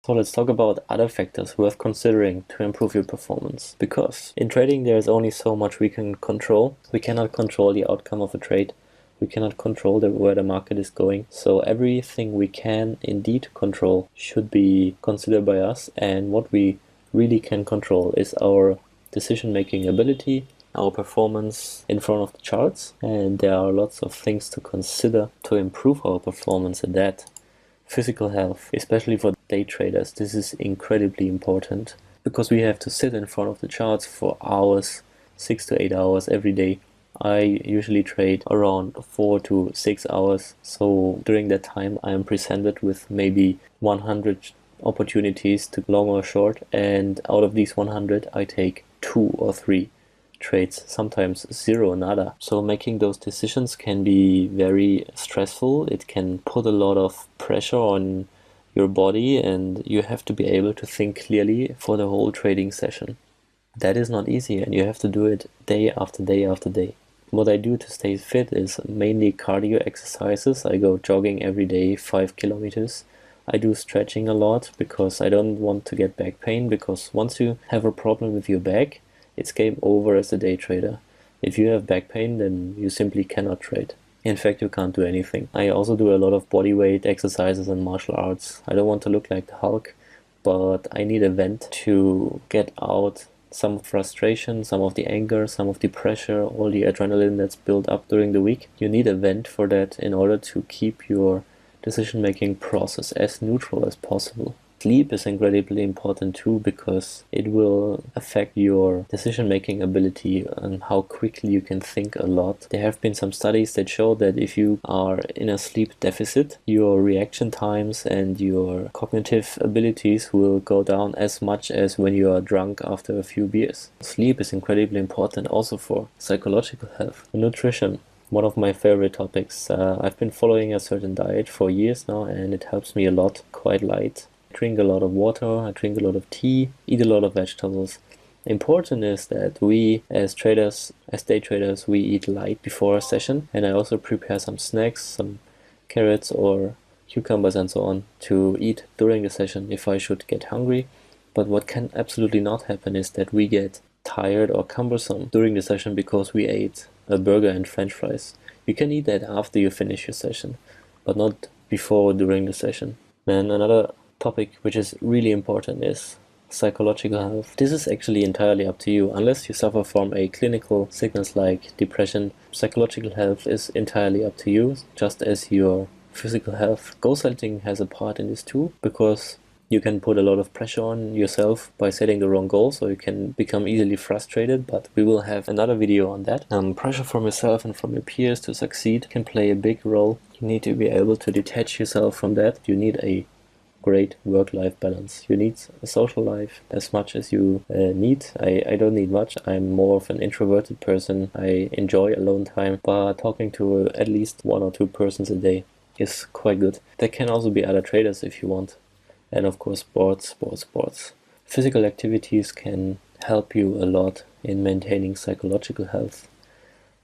So let's talk about other factors worth considering to improve your performance. Because in trading there is only so much we can control. We cannot control the outcome of a trade. We cannot control where the market is going. So everything we can indeed control should be considered by us. And what we really can control is our decision-making ability, our performance in front of the charts. And there are lots of things to consider to improve our performance in that. Physical health, especially for day traders, this is incredibly important because we have to sit in front of the charts for hours, 6 to 8 hours every day. I usually trade around 4 to 6 hours, so during that time I am presented with maybe 100 opportunities to long or short, and out of these 100 I take 2 or 3 trades, sometimes 0, nada. So making those decisions can be very stressful. It can put a lot of pressure on your body, and you have to be able to think clearly for the whole trading session. That is not easy, and you have to do it day after day after day. What I do to stay fit is mainly cardio exercises. I go jogging every day, 5 kilometers. I do stretching a lot because I don't want to get back pain, because once you have a problem with your back, it's game over as a day trader. If you have back pain, then you simply cannot trade. In fact, you can't do anything. I also do a lot of body weight exercises and martial arts. I don't want to look like the Hulk, but I need a vent to get out some frustration, some of the anger, some of the pressure, all the adrenaline that's built up during the week. You need a vent for that in order to keep your decision-making process as neutral as possible. Sleep is incredibly important too, because it will affect your decision-making ability and how quickly you can think a lot. There have been some studies that show that if you are in a sleep deficit, your reaction times and your cognitive abilities will go down as much as when you are drunk after a few beers. Sleep is incredibly important also for psychological health. Nutrition. One of my favorite topics. I've been following a certain diet for years now, and it helps me a lot. Quite light. I drink a lot of water, I drink a lot of tea, eat a lot of vegetables. Important is that we as traders, as day traders, we eat light before a session, and I also prepare some snacks, some carrots or cucumbers and so on to eat during the session if I should get hungry. But what can absolutely not happen is that we get tired or cumbersome during the session because we ate a burger and french fries. You can eat that after you finish your session, but not before or during the session. Then another topic which is really important is psychological health. This is actually entirely up to you. Unless you suffer from a clinical sickness like depression, psychological health is entirely up to you, just as your physical health. Goal setting has a part in this too, because you can put a lot of pressure on yourself by setting the wrong goal, so you can become easily frustrated, but we will have another video on that. Pressure from yourself and from your peers to succeed can play a big role. You need to be able to detach yourself from that. You need a great work-life balance. You need a social life as much as you need. I don't need much. I'm more of an introverted person. I enjoy alone time, but talking to at least 1 or 2 persons a day is quite good. There can also be other traders if you want. And of course, sports. Physical activities can help you a lot in maintaining psychological health.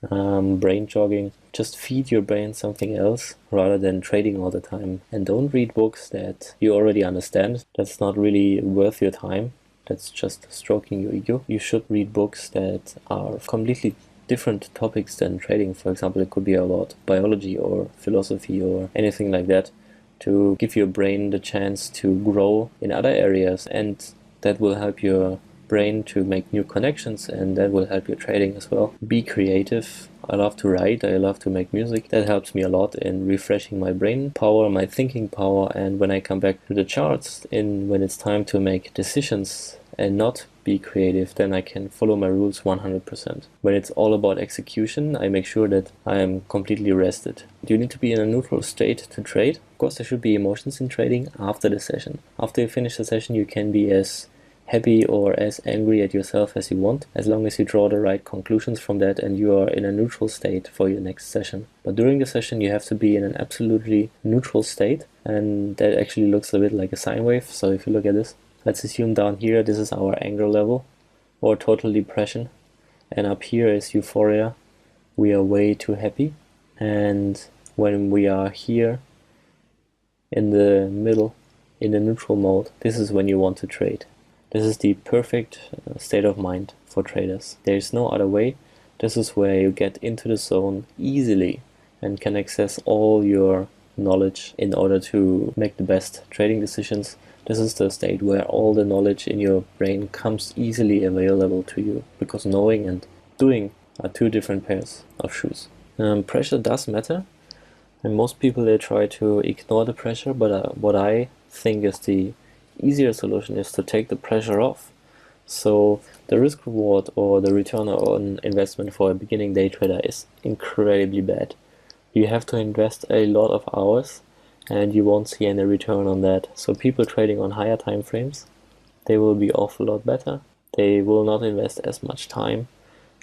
Brain jogging. Just feed your brain something else rather than trading all the time. And don't read books that you already understand. That's not really worth your time. That's just stroking your ego. You should read books that are completely different topics than trading. For example, it could be about biology or philosophy or anything like that, to give your brain the chance to grow in other areas, and that will help your brain to make new connections, and that will help your trading as well. Be creative. I love to write, I love to make music. That helps me a lot in refreshing my brain power, my thinking power, and when I come back to the charts, when it's time to make decisions and not be creative, then I can follow my rules 100%. When it's all about execution, I make sure that I am completely rested. Do you need to be in a neutral state to trade? Of course, there should be emotions in trading after the session. After you finish the session, you can be as happy or as angry at yourself as you want, as long as you draw the right conclusions from that and you are in a neutral state for your next session. But during the session you have to be in an absolutely neutral state, and that actually looks a bit like a sine wave. So if you look at this, let's assume down here this is our anger level or total depression, and up here is euphoria, we are way too happy, and when we are here in the middle, in the neutral mode, this is when you want to trade. This is the perfect state of mind for traders. There is no other way. This is where you get into the zone easily and can access all your knowledge in order to make the best trading decisions. This is the state where all the knowledge in your brain comes easily available to you, because knowing and doing are two different pairs of shoes. Pressure does matter, and most people, they try to ignore the pressure, but what I think is the easier solution is to take the pressure off. So the risk reward or the return on investment for a beginning day trader is incredibly bad. You have to invest a lot of hours and you won't see any return on that. So people trading on higher time frames, they will be off a lot better. They will not invest as much time,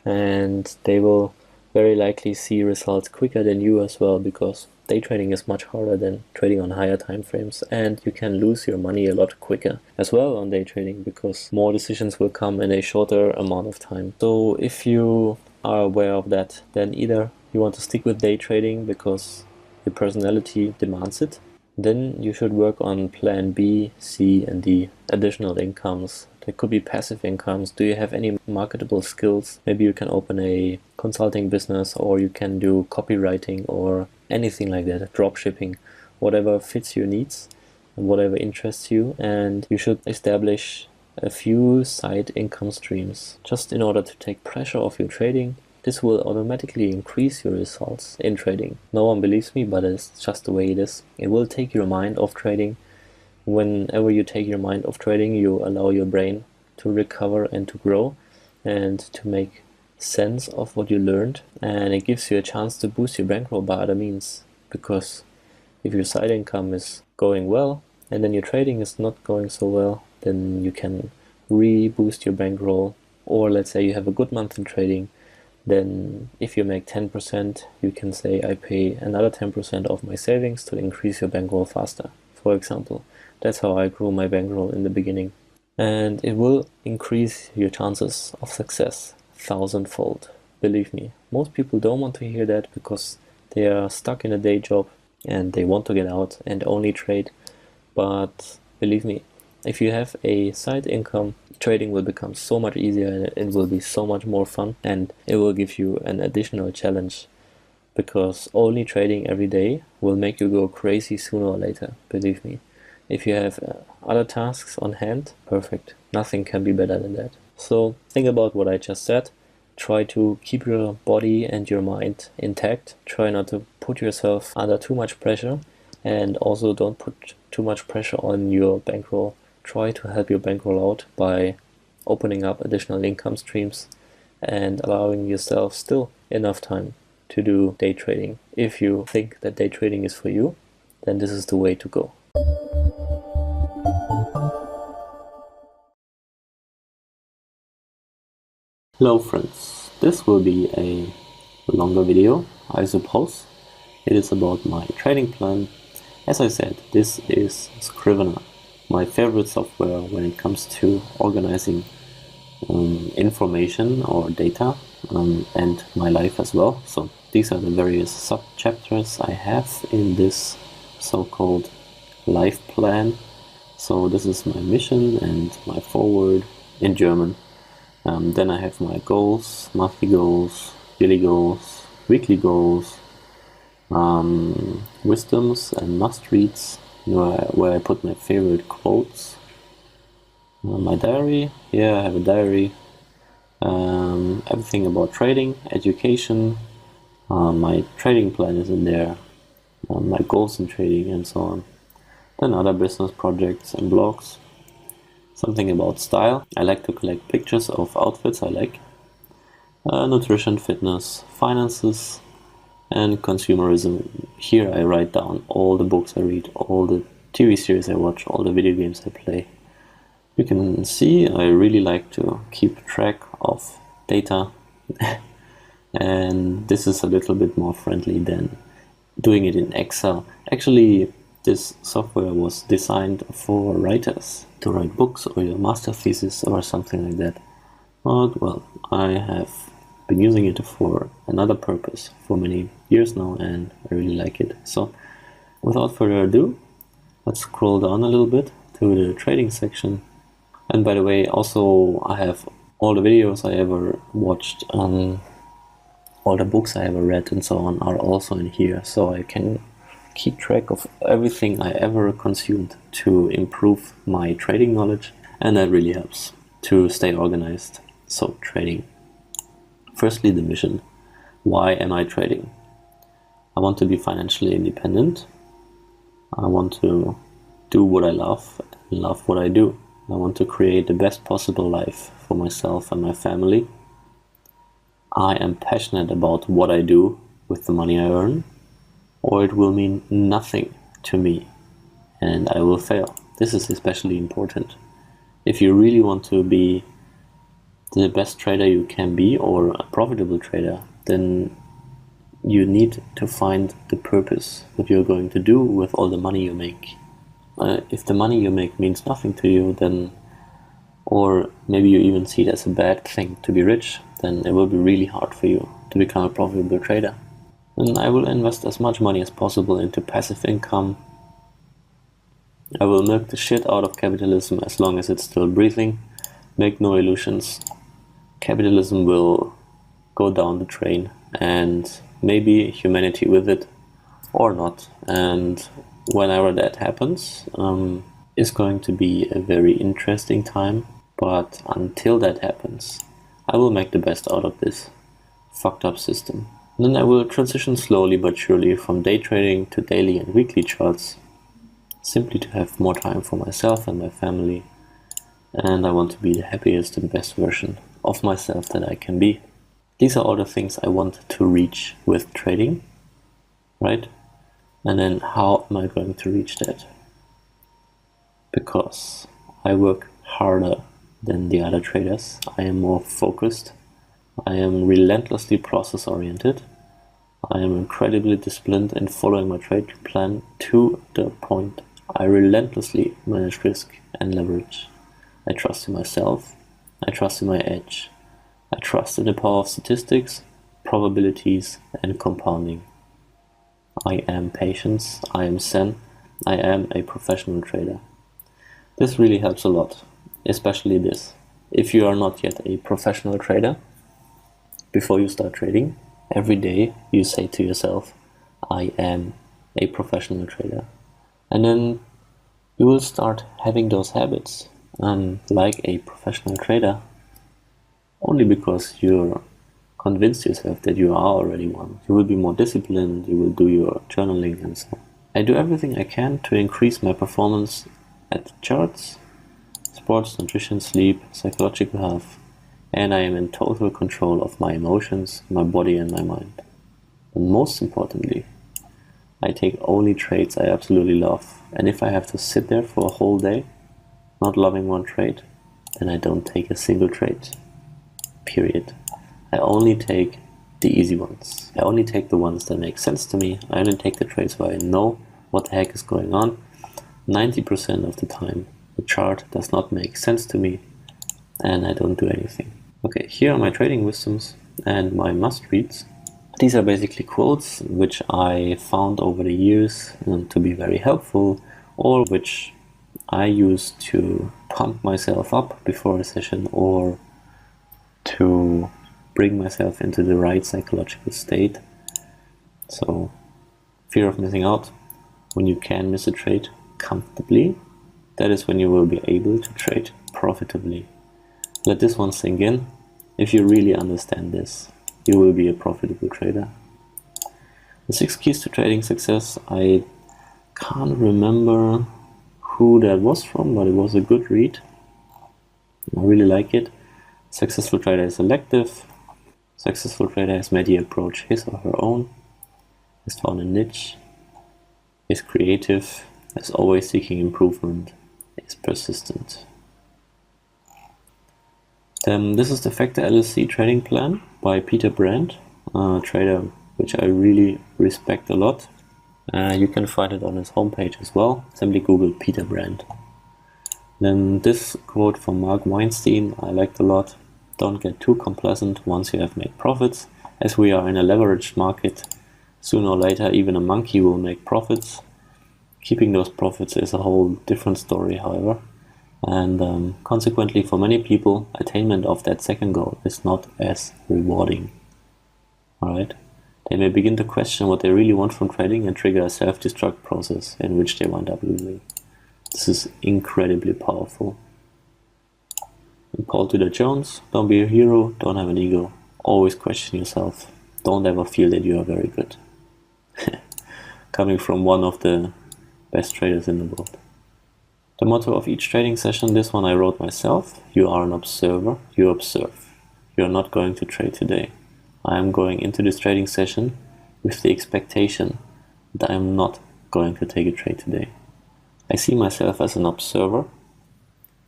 and they will very likely see results quicker than you as well, because day trading is much harder than trading on higher time frames, and you can lose your money a lot quicker as well on day trading, because more decisions will come in a shorter amount of time. So if you are aware of that, then either you want to stick with day trading because your personality demands it, then you should work on plan B, C, and D, additional incomes. There could be passive incomes. Do you have any marketable skills? Maybe you can open a consulting business, or you can do copywriting or anything like that, drop shipping, whatever fits your needs and whatever interests you. And you should establish a few side income streams just in order to take pressure off your trading. This will automatically increase your results in trading. No one believes me, but it's just the way it is. It will take your mind off trading. Whenever you take your mind off trading, you allow your brain to recover and to grow and to make sense of what you learned, and it gives you a chance to boost your bankroll by other means. Because if your side income is going well and then your trading is not going so well, then you can re-boost your bankroll. Or let's say you have a good month in trading, then if you make 10%, you can say I pay another 10% of my savings to increase your bankroll faster, for example. That's how I grew my bankroll in the beginning. And it will increase your chances of success 1,000-fold. Believe me, most people don't want to hear that because they are stuck in a day job and they want to get out and only trade. But believe me, if you have a side income, trading will become so much easier and it will be so much more fun, and it will give you an additional challenge, because only trading every day will make you go crazy sooner or later. Believe me. If you have other tasks on hand, perfect. Nothing can be better than that. So think about what I just said. Try to keep your body and your mind intact. Try not to put yourself under too much pressure, and also don't put too much pressure on your bankroll. Try to help your bankroll out by opening up additional income streams and allowing yourself still enough time to do day trading. If you think that day trading is for you, then this is the way to go. Hello friends, this will be a longer video, I suppose. It is about my trading plan. As I said, this is Scrivener, my favorite software when it comes to organizing information or data, and my life as well. So these are the various sub-chapters I have in this so-called life plan. So this is my mission and my forward in German. Then I have my goals, monthly goals, yearly goals, weekly goals, wisdoms and must-reads, where I put my favorite quotes. My diary, yeah, I have a diary. Everything about trading, education, my trading plan is in there, my goals in trading and so on. Then other business projects and blogs. Something about style. I like to collect pictures of outfits I like. Nutrition, fitness, finances, and consumerism. Here I write down all the books I read, all the TV series I watch, all the video games I play. You can see I really like to keep track of data and this is a little bit more friendly than doing it in Excel. Actually, this software was designed for writers to write books or your master thesis or something like that. But well, I have been using it for another purpose for many years now, and I really like it. So without further ado, let's scroll down a little bit to the trading section. And by the way, also I have all the videos I ever watched, all the books I ever read and so on are also in here, so I can keep track of everything I ever consumed to improve my trading knowledge, and that really helps to stay organized. So trading. Firstly, the mission. Why am I trading? I want to be financially independent. I want to do what I love and love what I do. I want to create the best possible life for myself and my family. I am passionate about what I do with the money I earn, or it will mean nothing to me and I will fail. This is especially important. If you really want to be the best trader you can be, or a profitable trader, then you need to find the purpose, what you're going to do with all the money you make. If the money you make means nothing to you, then, or maybe you even see it as a bad thing to be rich, then it will be really hard for you to become a profitable trader. And I will invest as much money as possible into passive income. I will milk the shit out of capitalism as long as it's still breathing. Make no illusions. Capitalism will go down the drain, and maybe humanity with it, or not. And whenever that happens, it's going to be a very interesting time. But until that happens, I will make the best out of this fucked up system. And then I will transition slowly but surely from day trading to daily and weekly charts, simply to have more time for myself and my family. And I want to be the happiest and best version of myself that I can be. These are all the things I want to reach with trading, right? And then how am I going to reach that? Because I work harder than the other traders. I am more focused. I am relentlessly process oriented. I am incredibly disciplined in following my trade plan to the point. I relentlessly manage risk and leverage. I trust in myself. I trust in my edge. I trust in the power of statistics, probabilities, and compounding. I am patience. I am zen. I am a professional trader. This really helps a lot, especially this. If you are not yet a professional trader, before you start trading, every day you say to yourself, I am a professional trader. And then you will start having those habits. Like a professional trader, only because you're convinced yourself that you are already one. You will be more disciplined, you will do your journaling and so on. I do everything I can to increase my performance at the charts, sports, nutrition, sleep, psychological health, and I am in total control of my emotions, my body and my mind. And most importantly, I take only trades I absolutely love. And if I have to sit there for a whole day not loving one trade, then I don't take a single trade. Period. I only take the easy ones. I only take the ones that make sense to me. I only take the trades where I know what the heck is going on. 90% of the time, the chart does not make sense to me, and I don't do anything. Okay, here are my trading wisdoms and my must-reads. These are basically quotes which I found over the years to be very helpful, or which I use to pump myself up before a session, or to bring myself into the right psychological state. So, fear of missing out. When you can miss a trade comfortably, that is when you will be able to trade profitably. Let this one sink in. If you really understand this, you will be a profitable trader. The 6 keys to trading success. I can't remember who that was from, but it was a good read. I really like it. Successful trader is selective. Successful trader has made the approach his or her own, has found a niche, is creative, is always seeking improvement, is persistent. This is the Factor LLC trading plan by Peter Brandt, a trader which I really respect a lot. You can find it on his homepage as well. Simply Google Peter Brandt. Then this quote from Mark Weinstein I liked a lot. Don't get too complacent once you have made profits. As we are in a leveraged market, sooner or later even a monkey will make profits. Keeping those profits is a whole different story, however. And consequently, for many people, attainment of that second goal is not as rewarding. Alright? They may begin to question what they really want from trading and trigger a self-destruct process in which they wind up losing. This is incredibly powerful. And Paul Tudor Jones, don't be a hero, don't have an ego, always question yourself, don't ever feel that you are very good. Coming from one of the best traders in the world. The motto of each trading session, this one I wrote myself: you are an observer, you observe. You are not going to trade today. I am going into this trading session with the expectation that I am not going to take a trade today. I see myself as an observer,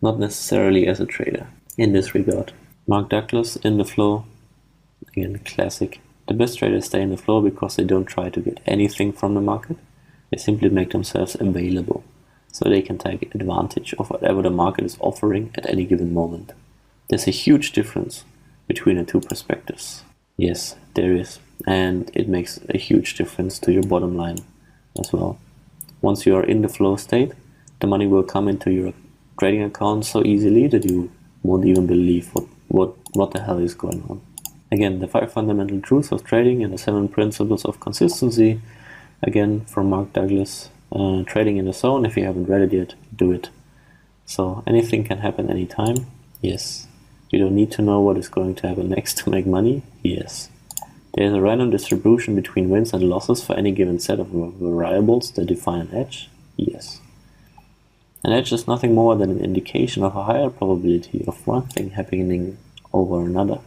not necessarily as a trader, in this regard. Mark Douglas, in the flow, again, classic. The best traders stay in the flow because they don't try to get anything from the market. They simply make themselves available, so they can take advantage of whatever the market is offering at any given moment. There's a huge difference between the two perspectives. Yes, there is, and it makes a huge difference to your bottom line as well. Once you are in the flow state, the money will come into your trading account so easily that you won't even believe what the hell is going on. Again, the 5 fundamental truths of trading and the 7 principles of consistency, again from Mark Douglas. Trading in the zone, if you haven't read it yet, do it. So anything can happen anytime? Yes. You don't need to know what is going to happen next to make money? Yes. There's a random distribution between wins and losses for any given set of variables that define an edge? Yes. An edge is nothing more than an indication of a higher probability of one thing happening over another.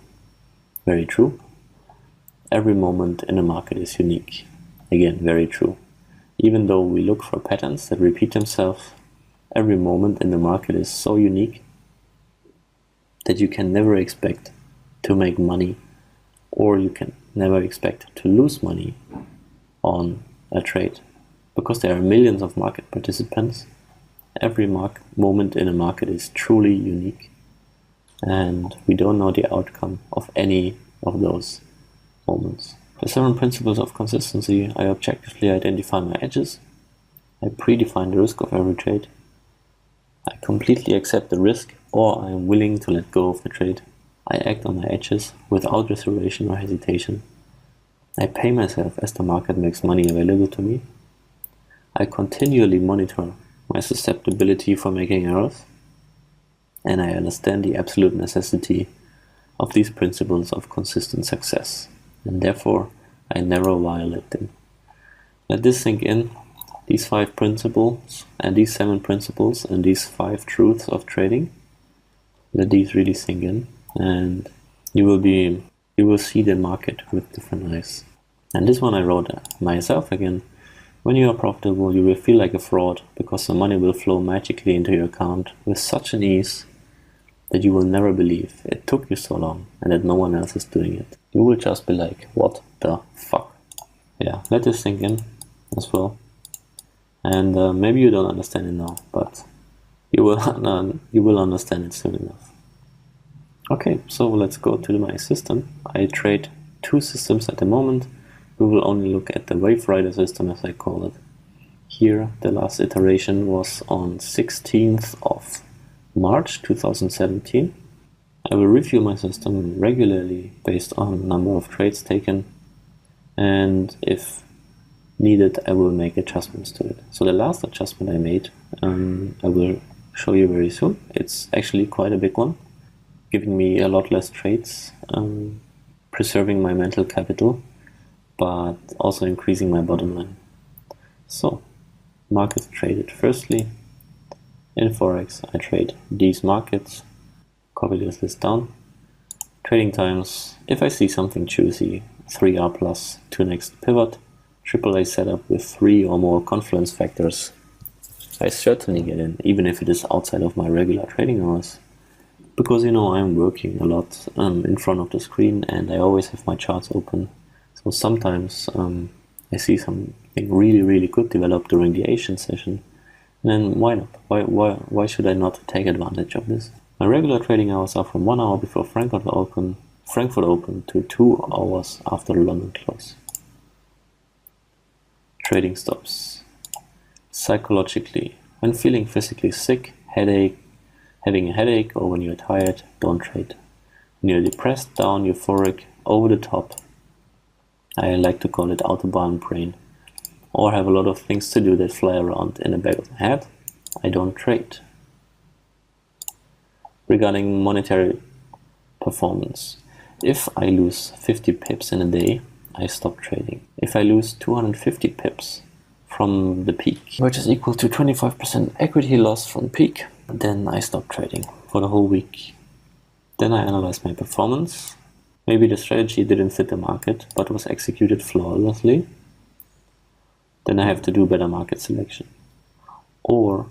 Very true. Every moment in a market is unique. Again, very true. Even though we look for patterns that repeat themselves, every moment in the market is so unique that you can never expect to make money, or you can never expect to lose money on a trade. Because there are millions of market participants, every moment in a market is truly unique, and we don't know the outcome of any of those moments. The 7 principles of consistency: I objectively identify my edges, I predefine the risk of every trade, I completely accept the risk, or I am willing to let go of the trade, I act on my edges without reservation or hesitation, I pay myself as the market makes money available to me, I continually monitor my susceptibility for making errors, and I understand the absolute necessity of these principles of consistent success, and therefore I never violate them. Let this sink in. These 5 principles and these 7 principles and these 5 truths of trading, let these really sink in, and you will see the market with different eyes. And this one I wrote myself again. When you are profitable, you will feel like a fraud because the money will flow magically into your account with such an ease that you will never believe it took you so long and that no one else is doing it. You will just be like, what the fuck? Yeah, let this sink in as well. And maybe you don't understand it now, but you will understand it soon enough. Okay, so let's go to my system. I trade 2 systems at the moment. We will only look at the Wave Rider system, as I call it. Here, the last iteration was on 16th of March 2017. I will review my system regularly based on number of trades taken, and if needed, I will make adjustments to it. So the last adjustment I made, I will show you very soon. It's actually quite a big one, giving me a lot less trades, preserving my mental capital, but also increasing my bottom line. So, markets traded. Firstly, in Forex, I trade these markets, copy this list down. Trading times, if I see something juicy, 3R plus to next pivot, AAA setup with 3 or more confluence factors, I certainly get in, even if it is outside of my regular trading hours. Because I'm working a lot in front of the screen and I always have my charts open. So sometimes I see something really, really good develop during the Asian session. And then why not? Why should I not take advantage of this? My regular trading hours are from 1 hour before Frankfurt Open to 2 hours after the London close. Trading stops. Psychologically, when feeling physically sick, having a headache, or when you're tired, don't trade. When you're depressed, down, euphoric, over the top, I like to call it autobahn brain, or have a lot of things to do that fly around in the back of my head, I don't trade. Regarding monetary performance, if I lose 50 pips in a day, I stop trading. If I lose 250 pips from the peak, which is equal to 25% equity loss from peak, then I stop trading for the whole week. Then I analyze my performance. Maybe the strategy didn't fit the market, but was executed flawlessly. Then I have to do better market selection. Or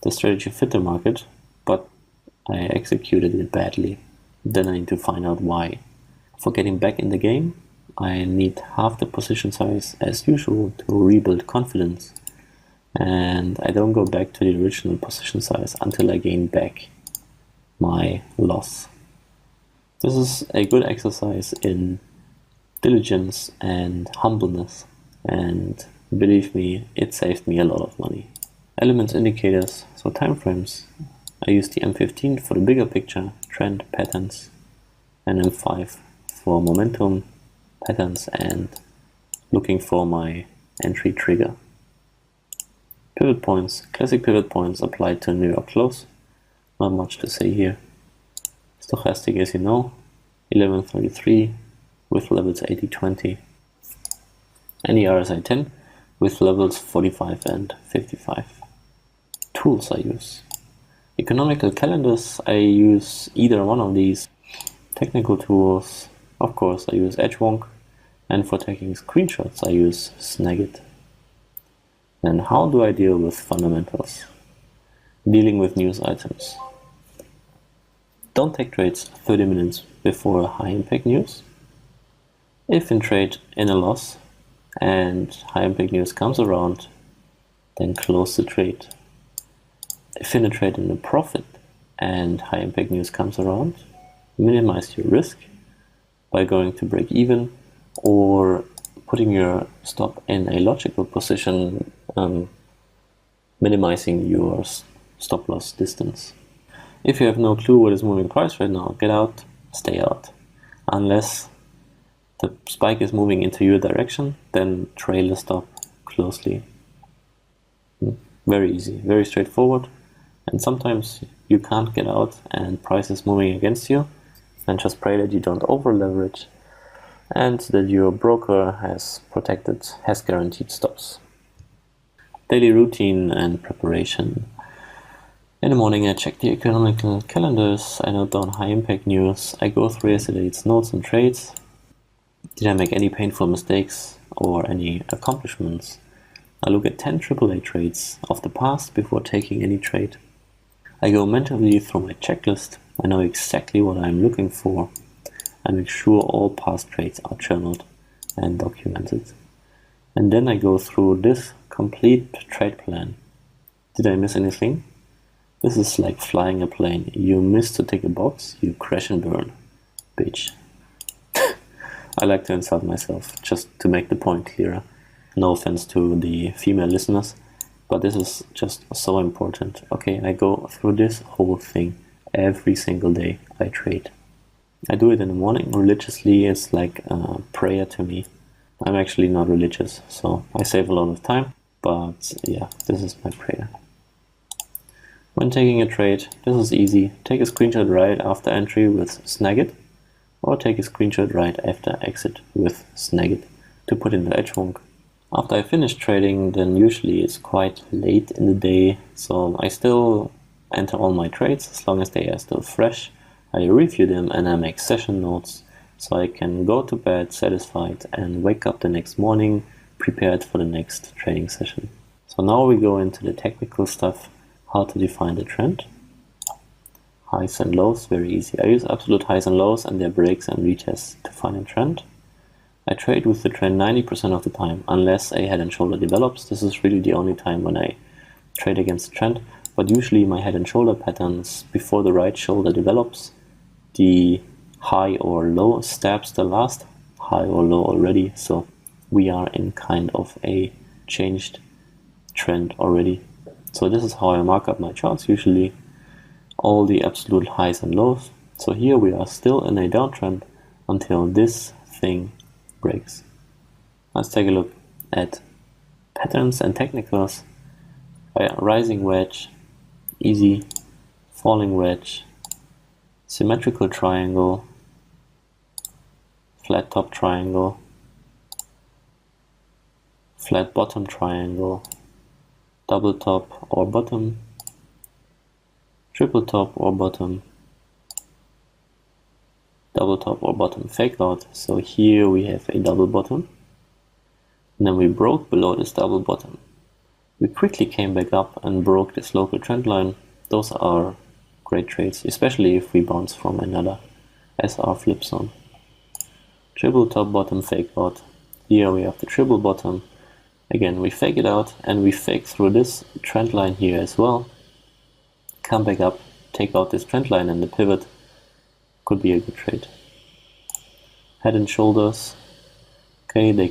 the strategy fit the market, but I executed it badly. Then I need to find out why. For getting back in the game, I need half the position size as usual to rebuild confidence. And I don't go back to the original position size until I gain back my loss. This is a good exercise in diligence and humbleness, and believe me, it saved me a lot of money. Elements indicators, so timeframes. I use the M15 for the bigger picture, trend, patterns, and M5 for momentum, patterns, and looking for my entry trigger. Pivot points, classic pivot points applied to New York close. Not much to say here. Stochastic, as you know, 1133 with levels 80-20. Any RSI 10 with levels 45 and 55. Tools I use. Economical calendars, I use either one of these. Technical tools, of course, I use Edgewonk. And for taking screenshots, I use Snagit. And how do I deal with fundamentals? Dealing with news items. Don't take trades 30 minutes before high impact news. If in trade in a loss and high impact news comes around, then close the trade. If in a trade in a profit and high impact news comes around, minimize your risk by going to break even or putting your stop in a logical position, minimizing your stop loss distance. If you have no clue what is moving price right now, get out, stay out. Unless the spike is moving into your direction, then trail the stop closely. Very easy, very straightforward. And sometimes you can't get out and price is moving against you, then just pray that you don't over leverage and that your broker has guaranteed stops. Daily routine and preparation. In the morning, I check the economical calendars, I note down high impact news, I go through yesterday's notes and trades. Did I make any painful mistakes or any accomplishments? I look at 10 AAA trades of the past before taking any trade. I go mentally through my checklist, I know exactly what I'm looking for. I make sure all past trades are journaled and documented. And then I go through this complete trade plan. Did I miss anything? This is like flying a plane. You miss to tick a box, you crash and burn. Bitch. I like to insult myself, just to make the point clearer. No offense to the female listeners, but this is just so important. Okay, I go through this whole thing every single day I trade. I do it in the morning religiously. It's like a prayer to me. I'm actually not religious, so I save a lot of time, but yeah, this is my prayer. When taking a trade, this is easy. Take a screenshot right after entry with Snagit, or take a screenshot right after exit with Snagit to put in the Edgewonk. After I finish trading, then usually it's quite late in the day, so I still enter all my trades as long as they are still fresh. I review them and I make session notes so I can go to bed satisfied and wake up the next morning prepared for the next trading session. So now we go into the technical stuff, how to define the trend. Highs and lows, very easy. I use absolute highs and lows and their breaks and retests to find a trend. I trade with the trend 90% of the time, unless a head and shoulder develops. This is really the only time when I trade against the trend. but usually my head and shoulder patterns, before the right shoulder develops, the high or low stabs the last high or low already, so we are in kind of a changed trend already. So this is how I mark up my charts, usually all the absolute highs and lows. So here we are still in a downtrend until this thing breaks. Let's take a look at patterns and technicals. Rising wedge, easy, falling wedge, symmetrical triangle, flat top triangle, flat bottom triangle, double top or bottom, triple top or bottom, double top or bottom fake out. So here we have a double bottom, and then we broke below this double bottom. We quickly came back up and broke this local trend line. Those are great trades, especially if we bounce from another SR flip zone. Triple top bottom fake out. Here we have the triple bottom. Again, we fake it out and we fake through this trend line here as well. Come back up, take out this trend line, and the pivot could be a good trade. Head and shoulders. Okay, they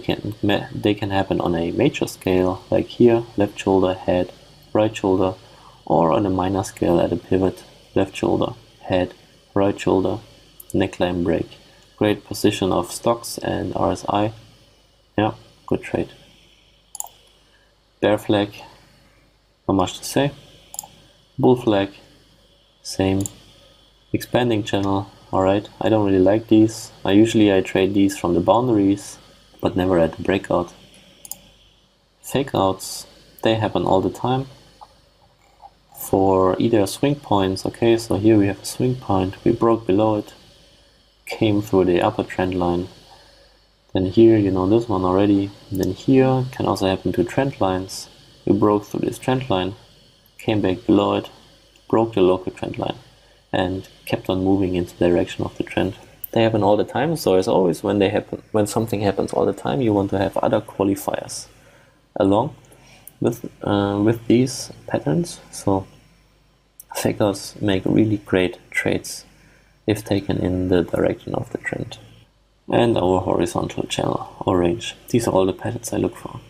can happen on a major scale, like here, left shoulder, head, right shoulder, or on a minor scale at a pivot, left shoulder, head, right shoulder, neckline break. Great position of stocks and RSI. Yeah, good trade. Bear flag, not much to say. Bull flag, same. Expanding channel, alright, I don't really like these. I trade these from the boundaries, but never at the breakout. Fake outs, they happen all the time for either swing points. Okay, so here we have a swing point, we broke below it, came through the upper trend line. Then here, you know this one already. And then here can also happen to trend lines. We broke through this trend line, came back below it, broke the local trend line, and kept on moving into the direction of the trend. They happen all the time, so as always, when something happens all the time, you want to have other qualifiers along with these patterns. So fake outs make really great trades if taken in the direction of the trend. And our horizontal channel or range. These are all the patterns I look for.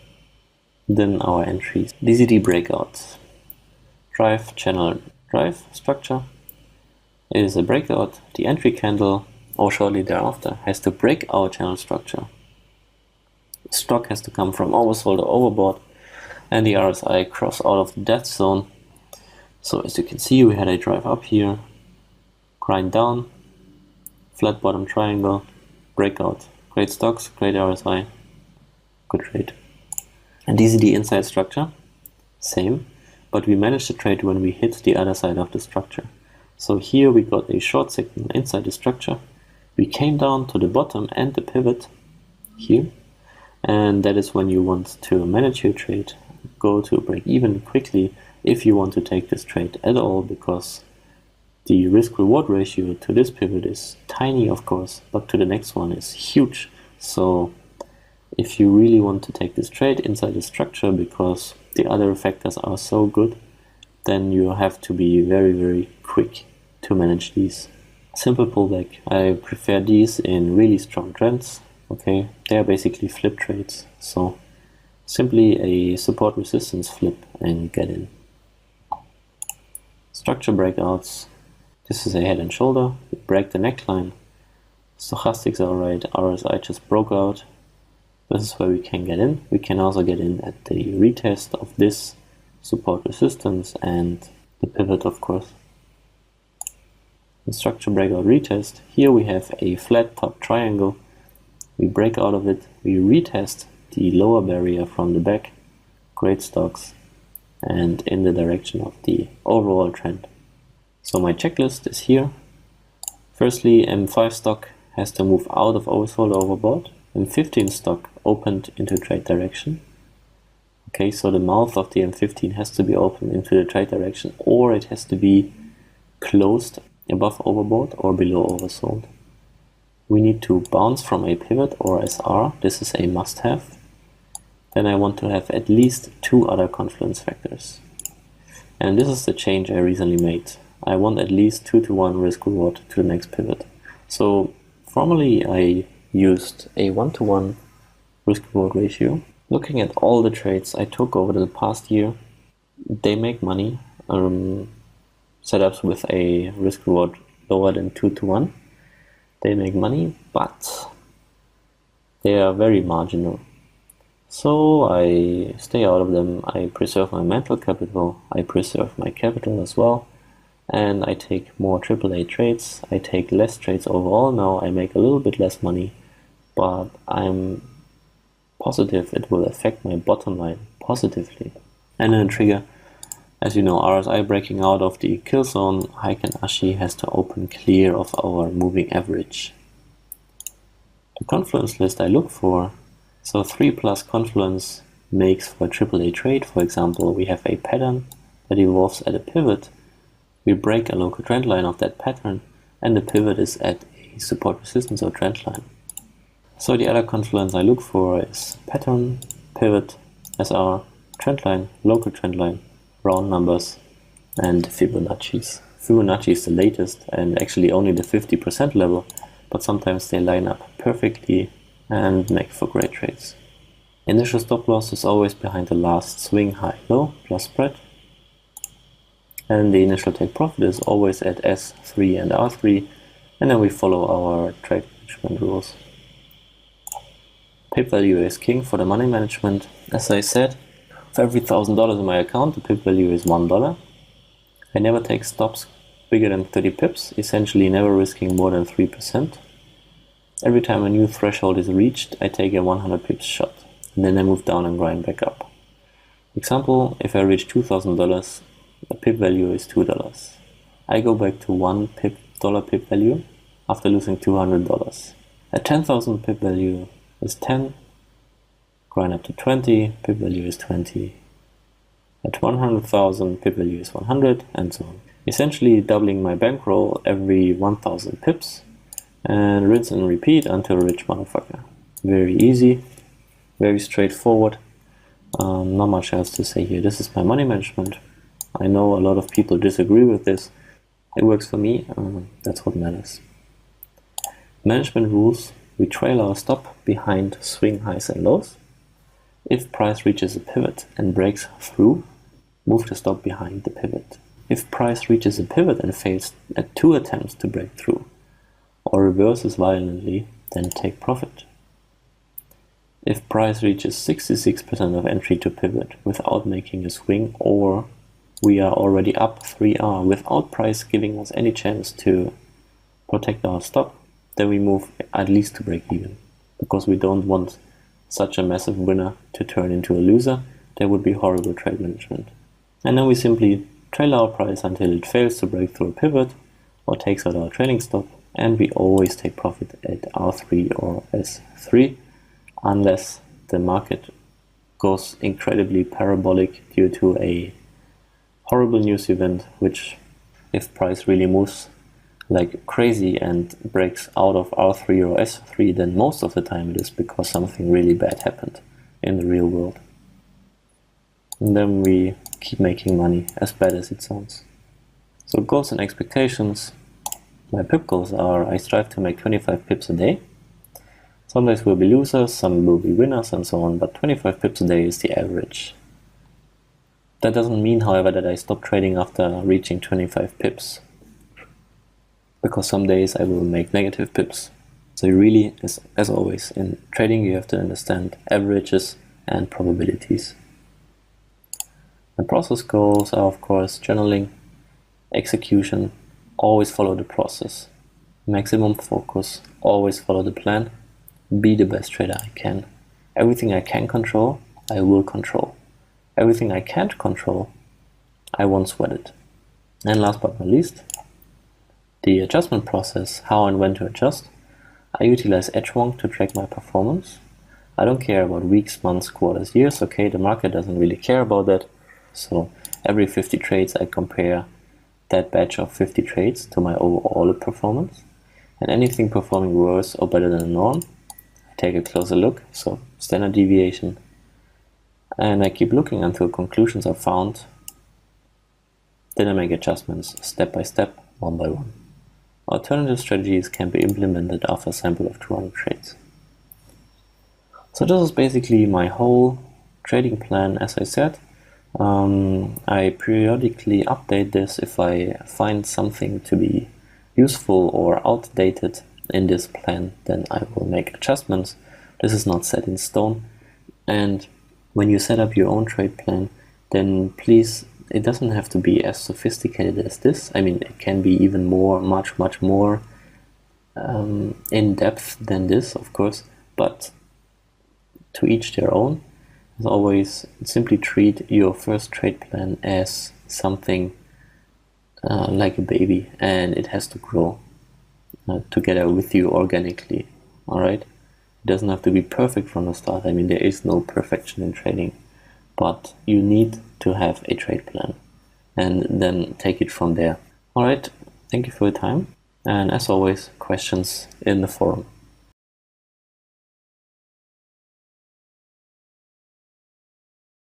Then our entries. DCD breakouts. Drive, channel, drive structure is a breakout. The entry candle, or shortly thereafter, has to break our channel structure. Stock has to come from oversold or overbought, and the RSI cross out of the death zone. So as you can see, we had a drive up here, grind down, flat bottom triangle, breakout. Great stocks, great RSI, good trade. And DCD inside structure, same, but we managed to trade when we hit the other side of the structure. So here we got a short signal inside the structure. We came down to the bottom and the pivot here, and that is when you want to manage your trade, go to break even quickly if you want to take this trade at all, because the risk-reward ratio to this pivot is tiny, of course, but to the next one is huge. So if you really want to take this trade inside the structure because the other factors are so good, then you have to be very, very quick to manage these. Simple pullback. I prefer these in really strong trends. Okay, they are basically flip trades. So simply a support resistance flip and get in. Structure breakouts. This is a head and shoulder. We break the neckline. Stochastics are right. RSI just broke out. This is where we can get in. We can also get in at the retest of this support resistance and the pivot, of course. The structure breakout retest. Here we have a flat top triangle. We break out of it. We retest the lower barrier from the back. Great stocks. And in the direction of the overall trend. So my checklist is here. Firstly, M5 stock has to move out of oversold overbought. M15 stock opened into trade direction. Okay, so the mouth of the M15 has to be open into the trade direction, or it has to be closed above overbought or below oversold. We need to bounce from a pivot or SR. This is a must-have. Then I want to have at least two other confluence factors. And this is the change I recently made. I want at least 2-to-1 risk reward to the next pivot. So formerly I used a 1-to-1 risk reward ratio. Looking at all the trades I took over the past year, they make money. Setups with a risk reward lower than 2-to-1, they make money, but they are very marginal. So I stay out of them. I preserve my mental capital, I preserve my capital as well, and I take more AAA trades. I take less trades overall now. I make a little bit less money, but I'm positive it will affect my bottom line positively. And then a trigger, as you know, RSI breaking out of the kill zone, Heiken Ashi has to open clear of our moving average. The confluence list I look for, so 3+ confluence makes for a AAA trade. For example, we have a pattern that evolves at a pivot. We break a local trend line of that pattern, and the pivot is at a support resistance or trend line. So the other confluence I look for is pattern, pivot, SR, trend line, local trend line, round numbers, and Fibonacci's. Fibonacci is the latest and actually only the 50% level, but sometimes they line up perfectly and make for great trades. Initial stop loss is always behind the last swing high low plus spread, and the initial take profit is always at S3 and R3, and then we follow our trade management rules. Pip value is king for the money management. As I said, for every $1,000 in my account, the pip value is $1. I never take stops bigger than 30 pips, essentially never risking more than 3%. Every time a new threshold is reached, I take a 100 pips shot, and then I move down and grind back up. Example, if I reach $2,000, the pip value is $2. I go back to $1 pip value after losing $200. At 10,000 pip value is 10, grind up to 20, pip value is 20. At 100,000, pip value is 100, and so on. Essentially doubling my bankroll every 1,000 pips, and rinse and repeat until rich motherfucker. Very easy, very straightforward. Not much else to say here. This is my money management. I know a lot of people disagree with this. It works for me. That's what matters. Management rules. We trail our stop behind swing highs and lows. If price reaches a pivot and breaks through, move the stop behind the pivot. If price reaches a pivot and fails at 2 attempts to break through, or reverses violently, then take profit. If price reaches 66% of entry to pivot without making a swing, or we are already up 3R without price giving us any chance to protect our stop, then we move at least to break even, because we don't want such a massive winner to turn into a loser. That would be horrible trade management. And then we simply trail our price until it fails to break through a pivot or takes out our trailing stop, and we always take profit at R3 or S3 unless the market goes incredibly parabolic due to a horrible news event, which if price really moves like crazy and breaks out of R3 or S3, then most of the time it is because something really bad happened in the real world. And then we keep making money, as bad as it sounds. So goals and expectations. My pip goals are, I strive to make 25 pips a day. Some days will be losers, some will be winners and so on, but 25 pips a day is the average. That doesn't mean, however, that I stop trading after reaching 25 pips, because some days I will make negative pips. So you really, as always, in trading you have to understand averages and probabilities. The process goals are, of course, journaling, execution, always follow the process, maximum focus, always follow the plan, be the best trader I can. Everything I can control, I will control. Everything I can't control, I won't sweat it. And last but not least, the adjustment process, how and when to adjust. I utilize Edgewonk to track my performance. I don't care about weeks, months, quarters, years. Okay, the market doesn't really care about that. So every 50 trades I compare that batch of 50 trades to my overall performance. And anything performing worse or better than the norm, I take a closer look, so standard deviation. And I keep looking until conclusions are found Then I make adjustments step by step, one by one. Alternative strategies can be implemented after a sample of 200 trades. So this is basically my whole trading plan, as I said. I periodically update this if I find something to be useful or outdated in this plan, then I will make adjustments. This is not set in stone. And when you set up your own trade plan, then please, it doesn't have to be as sophisticated as this. I mean, it can be even more, much more in depth than this, of course, but to each their own. As always, simply treat your first trade plan as something like a baby, and it has to grow together with you organically. Alright? It doesn't have to be perfect from the start. I mean, there is no perfection in trading, but you need to have a trade plan and then take it from there. Alright, thank you for your time, and as always, questions in the forum.